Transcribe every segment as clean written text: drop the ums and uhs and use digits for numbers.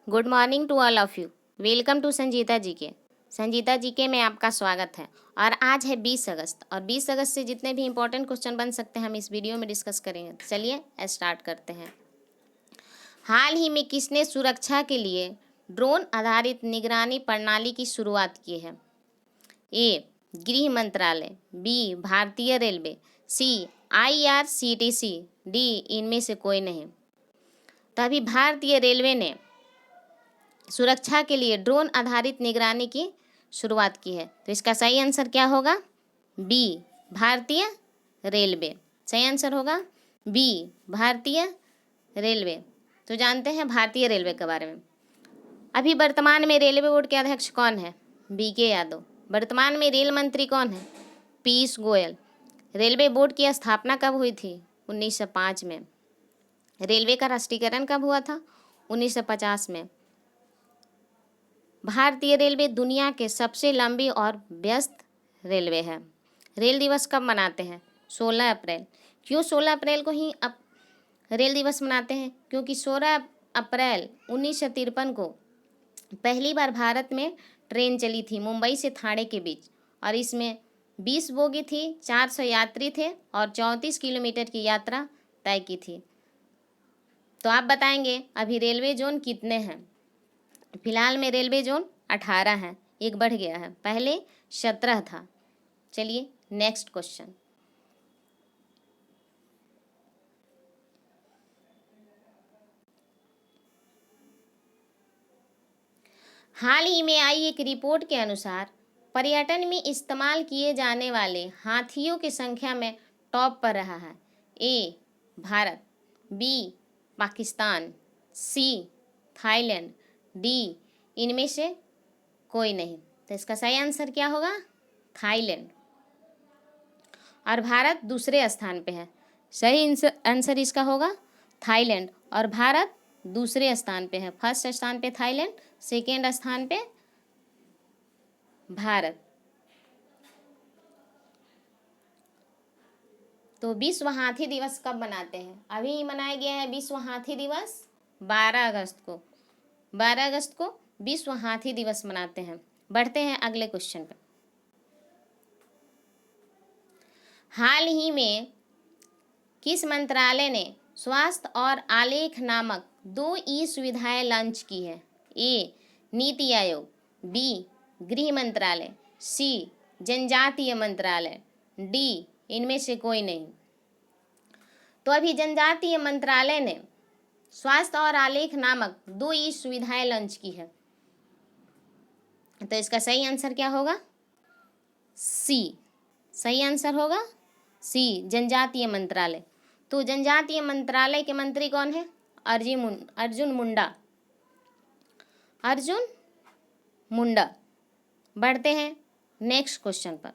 Good morning to all of you. Welcome to Sanjeeta ji के। संजीता जी के में आपका स्वागत है। और आज है 20 अगस्त और 20 अगस्त से जितने भी इंपॉर्टेंट क्वेश्चन बन सकते हैं हम इस वीडियो में डिस्कस करेंगे। चलिए स्टार्ट करते हैं। हाल ही में किसने सुरक्षा के लिए ड्रोन आधारित निगरानी प्रणाली की शुरुआत की है? ए गृह मंत्रालय, बी भारतीय रेलवे, सी IRCTC, डी इनमें से कोई नहीं। तो अभी भारतीय रेलवे ने सुरक्षा के लिए ड्रोन आधारित निगरानी की शुरुआत की है। तो इसका सही आंसर क्या होगा? बी भारतीय रेलवे। सही आंसर होगा बी भारतीय रेलवे। तो जानते हैं भारतीय रेलवे के बारे में। अभी वर्तमान में रेलवे बोर्ड के अध्यक्ष कौन है? BK यादव। वर्तमान में रेल मंत्री कौन है? पीयूष गोयल। रेलवे बोर्ड की स्थापना कब हुई थी? 1905 में। रेलवे का राष्ट्रीयकरण कब हुआ था? 1950 में। भारतीय रेलवे दुनिया के सबसे लंबी और व्यस्त रेलवे है। रेल दिवस कब मनाते हैं? 16 अप्रैल। क्यों 16 अप्रैल को ही अब रेल दिवस मनाते हैं? क्योंकि 16 अप्रैल 1953 को पहली बार भारत में ट्रेन चली थी मुंबई से ठाणे के बीच, और इसमें 20 बोगी थी, 400 यात्री थे और 34 किलोमीटर की यात्रा तय की थी। तो आप बताएंगे अभी रेलवे जोन कितने हैं? फिलहाल में रेलवे जोन 18 है, एक बढ़ गया है, पहले 17 था। चलिए नेक्स्ट क्वेश्चन। हाल ही में आई एक रिपोर्ट के अनुसार पर्यटन में इस्तेमाल किए जाने वाले हाथियों की संख्या में टॉप पर रहा है। A Bharat, B Pakistan, C Thailand, D इनमें से कोई नहीं। तो इसका सही आंसर क्या होगा? थाईलैंड। और भारत दूसरे स्थान पे है। सही आंसर इसका होगा थाईलैंड, और भारत दूसरे स्थान पे है। फर्स्ट स्थान पे थाईलैंड, सेकेंड स्थान पे भारत। तो विश्व हाथी दिवस कब मनाते हैं? अभी मनाया गया है विश्व हाथी दिवस 12 अगस्त को। 12 अगस्त को विश्व हाथी दिवस मनाते हैं। बढ़ते हैं अगले क्वेश्चन पर। हाल ही में किस मंत्रालय ने स्वास्थ्य और आलेख नामक 2 सुविधाएं लॉन्च की है? ए नीति आयोग, बी गृह मंत्रालय, सी जनजातीय मंत्रालय, डी इनमें से कोई नहीं। तो अभी जनजातीय मंत्रालय ने स्वास्थ्य और आलेख नामक 2 सुविधाएं लॉन्च की है। तो इसका सही आंसर क्या होगा? सी। सही आंसर होगा सी जनजातीय मंत्रालय। तो जनजातीय मंत्रालय के मंत्री कौन है? अर्जुन मुंडा। अर्जुन मुंडा। बढ़ते हैं नेक्स्ट क्वेश्चन पर।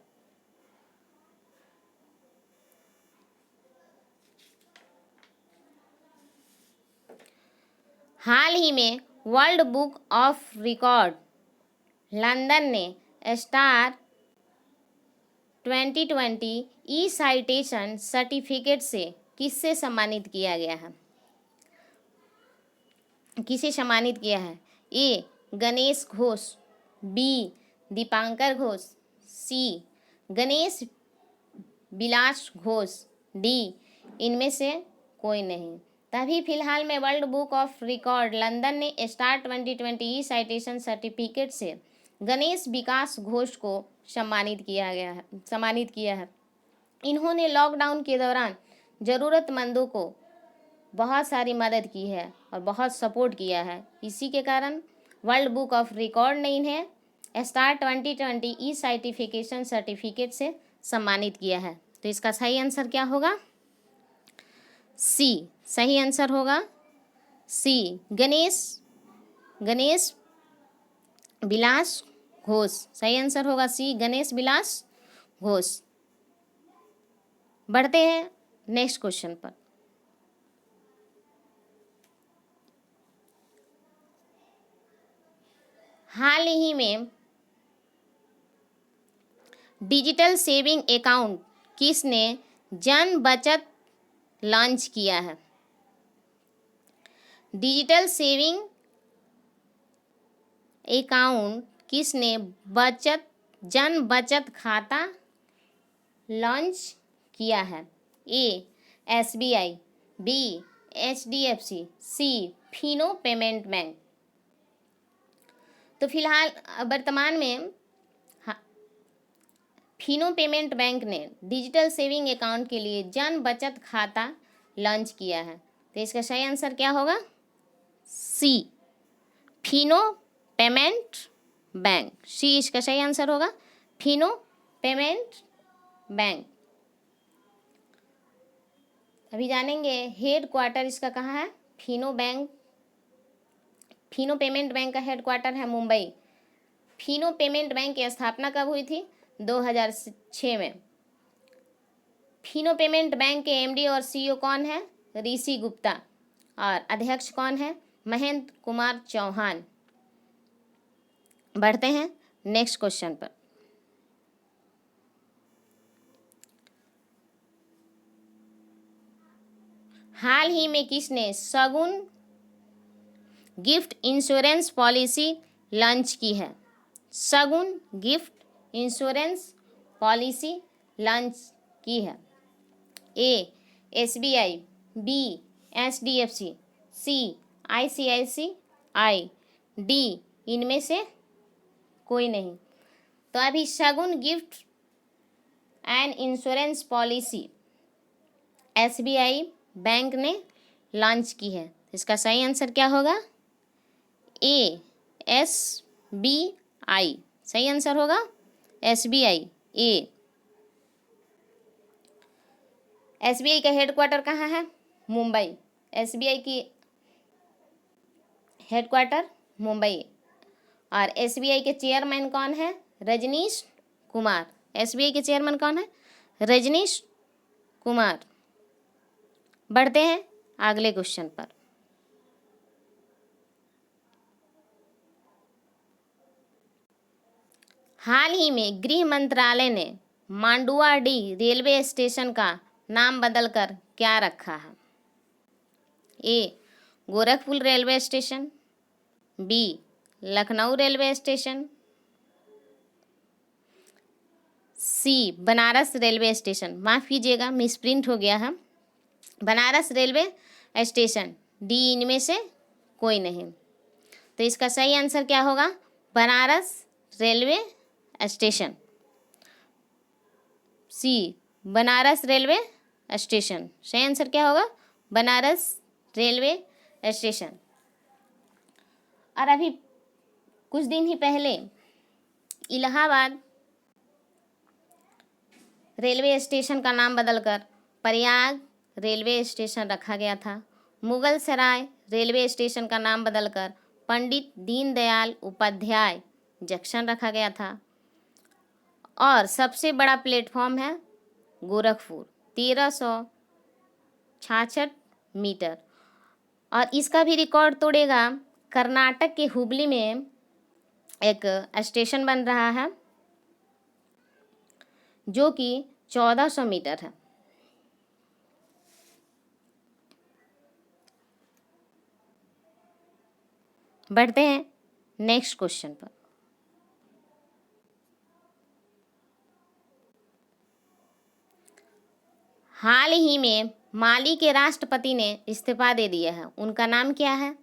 हाल ही में world book of record London ने स्टार 2020 साइटेशन सर्टिफिकेट से किससे सम्मानित किया गया है? किसे सम्मानित किया है? ए गणेश घोष, बी दीपांकर घोष, सी गणेश बिलास घोष, डी इनमें से कोई नहीं। तभी फिलहाल में world book of record London ने स्टार 2020 साइटेशन सर्टिफिकेट से गणेश विकास घोष को सम्मानित किया है। इन्होंने लॉकडाउन के दौरान ज़रूरतमंदों को बहुत सारी मदद की है और बहुत सपोर्ट किया है। इसी के कारण वर्ल्ड बुक ऑफ रिकॉर्ड ने इन्हें स्टार 2020 साइटिफिकेशन सर्टिफिकेट से सम्मानित किया है। तो इसका सही आंसर क्या होगा? सी। सही आंसर होगा सी गणेश बिलास घोष। सही आंसर होगा सी गणेश बिलास घोष। बढ़ते हैं नेक्स्ट क्वेश्चन पर। हाल ही में डिजिटल सेविंग अकाउंट किसने जन बचत लॉन्च किया है? डिजिटल सेविंग अकाउंट किसने जन बचत खाता लॉन्च किया है? A SBI, B HDFC, C Fino payment bank. तो फिलहाल वर्तमान में फिनो पेमेंट बैंक ने डिजिटल सेविंग अकाउंट के लिए जन बचत खाता लॉन्च किया है। तो इसका सही आंसर क्या होगा? सी फिनो पेमेंट बैंक। सी इसका सही आंसर होगा, फिनो पेमेंट बैंक। अभी जानेंगे हेड क्वार्टर इसका कहाँ है। फिनो पेमेंट बैंक का हेड क्वार्टर है मुंबई। फिनो पेमेंट बैंक की स्थापना कब हुई थी? 2006 में। फिनो पेमेंट बैंक के MD और CEO कौन है? ऋषि गुप्ता। और अध्यक्ष कौन है? महेंद्र कुमार चौहान। बढ़ते हैं नेक्स्ट क्वेश्चन पर। हाल ही में किसने Shagun gift insurance policy launch की है? Shagun gift insurance policy launch की है। A SBI, B HDFC, C ICICI, D इनमें से कोई नहीं। तो अभी Shagun gift and insurance policy SBI bank ने लॉन्च की है। इसका सही आंसर क्या होगा? ए SBI सही आंसर होगा, SBI ए। SBI का हेडक्वार्टर कहाँ है? मुंबई। SBI की हेडक्वार्टर मुंबई। और SBI के चेयरमैन कौन है? रजनीश कुमार। SBI के चेयरमैन कौन है? रजनीश कुमार। बढ़ते हैं अगले क्वेश्चन पर। हाल ही में गृह मंत्रालय ने मांडुआडीह रेलवे स्टेशन का नाम बदलकर क्या रखा है? A Gorakhpur railway station, B Lucknow railway station, C Banaras railway station. माफ़ कीजिएगा मिसप्रिंट हो गया है, बनारस रेलवे स्टेशन। डी इनमें से कोई नहीं। तो इसका सही आंसर क्या होगा? Banaras railway station. C Banaras railway station. सही आंसर क्या होगा? Banaras railway station. और अभी कुछ दिन ही पहले इलाहाबाद रेलवे स्टेशन का नाम बदलकर प्रयाग रेलवे स्टेशन रखा गया था। मुगल सराय रेलवे स्टेशन का नाम बदलकर पंडित दीनदयाल उपाध्याय जंक्शन रखा गया था। और सबसे बड़ा प्लेटफॉर्म है गोरखपुर, 1366 मीटर। और इसका भी रिकॉर्ड तोड़ेगा कर्नाटक के हुबली में एक स्टेशन बन रहा है जो कि 1400 मीटर है। बढ़ते हैं नेक्स्ट क्वेश्चन पर। हाल ही में माली के राष्ट्रपति ने इस्तीफा दे दिया है, उनका नाम क्या है?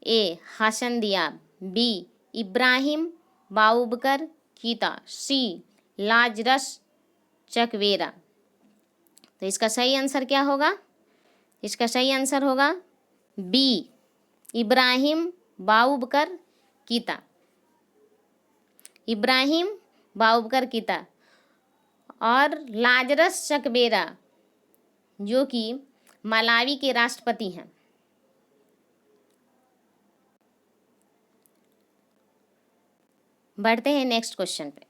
ए हसन दियाब, बी इब्राहिम बाउबकर कीता, सी लाजरस चकवेरा। तो इसका सही आंसर क्या होगा? इसका सही आंसर होगा बी इब्राहिम बाउबकर कीता। इब्राहिम बाउबकर कीता। और लाजरस चकवेरा जो कि मलावी के राष्ट्रपति हैं। बढ़ते हैं नेक्स्ट क्वेश्चन पे।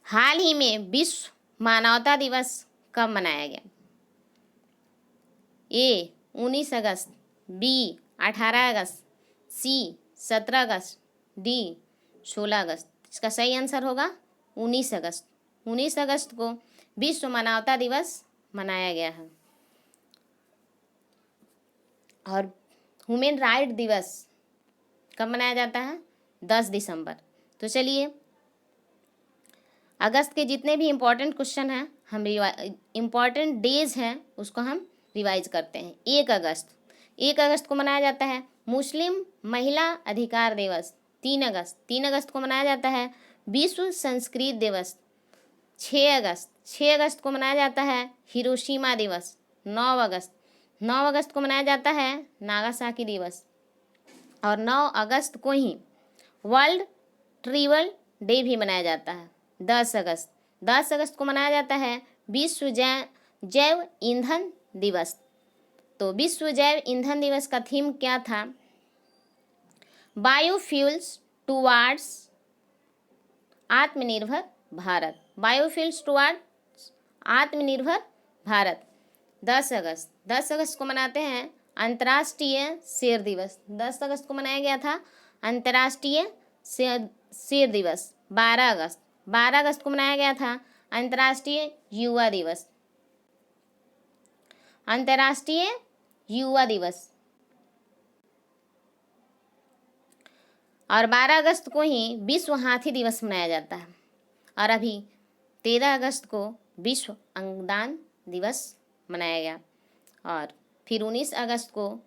हाल ही में विश्व मानवता दिवस कब मनाया गया? ए 19 अगस्त, बी 18 अगस्त, सी 17 अगस्त, डी 16 अगस्त। इसका सही आंसर होगा 19 अगस्त। 19 अगस्त को विश्व मानवता दिवस मनाया गया है। और ह्यूमन राइट दिवस कब मनाया जाता है? 10 दिसंबर। तो चलिए अगस्त के जितने भी इम्पोर्टेंट क्वेश्चन हैं हम इम्पॉर्टेंट डेज हैं उसको हम रिवाइज करते हैं। 1 अगस्त को मनाया जाता है मुस्लिम महिला अधिकार दिवस। 3 अगस्त को मनाया जाता है विश्व संस्कृत दिवस। 6 अगस्त को मनाया जाता है हिरोशिमा दिवस। 9 अगस्त को मनाया जाता है नागासाकी दिवस। और 9 अगस्त को ही वर्ल्ड ट्रिबल डे भी मनाया जाता है। 10 अगस्त को मनाया जाता है विश्व जैव ईंधन दिवस। तो विश्व जैव ईंधन दिवस का थीम क्या था? बायोफ्यूल्स टुवार्ड्स आत्मनिर्भर भारत। बायोफ्यूल्स टुवार्ड्स आत्मनिर्भर भारत। 10 अगस्त को मनाते हैं अंतर्राष्ट्रीय शेर दिवस। 10 अगस्त को मनाया गया था अंतर्राष्ट्रीय शेर दिवस। 12 अगस्त को मनाया गया था अंतर्राष्ट्रीय युवा दिवस। अंतर्राष्ट्रीय युवा दिवस। और 12 अगस्त को ही विश्व हाथी दिवस मनाया जाता है। और अभी 13 अगस्त को विश्व अंगदान दिवस मनाया गया। और फिर 19 अगस्त को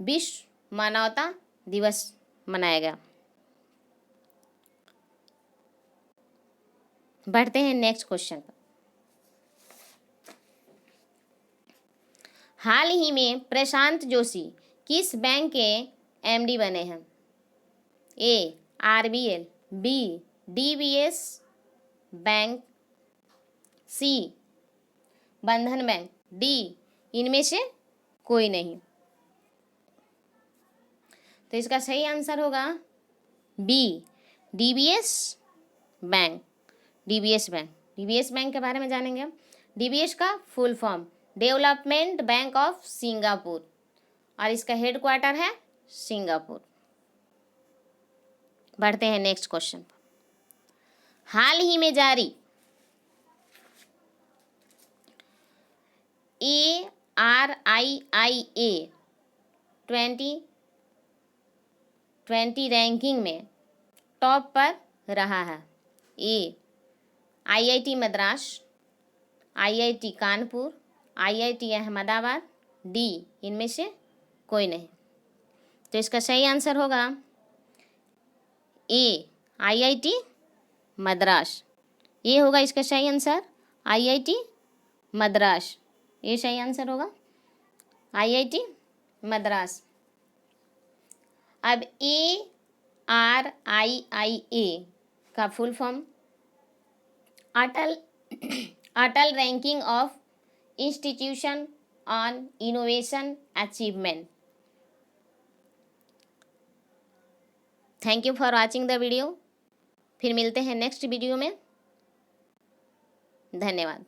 विश्व मानवता दिवस मनाया गया। बढ़ते हैं नेक्स्ट क्वेश्चन पर। हाल ही में प्रशांत जोशी किस बैंक के एमडी बने हैं? ए आरबीएल, बी डीबीएस बैंक, सी बंधन बैंक, डी इनमें से कोई नहीं। तो इसका सही आंसर होगा B DBS bank. DBS bank के बारे में जानेंगे। डीबीएस का full form development bank of Singapore और इसका हेडक्वार्टर है सिंगापुर। बढ़ते हैं नेक्स्ट क्वेश्चन पर। हाल ही में जारी ARIIA 2020 रैंकिंग में टॉप पर रहा है। ए IIT Madras, IIT Kanpur, IIT Ahmedabad, D इनमें से कोई नहीं। तो इसका सही आंसर होगा ए IIT मद्रास। ये होगा इसका सही आंसर IIT मद्रास। ये सही आंसर होगा IIT मद्रास। अब ARIIA का full form Atal ranking of institution on innovation achievement. Thank you for watching the video. फिर मिलते हैं नेक्स्ट वीडियो में। धन्यवाद।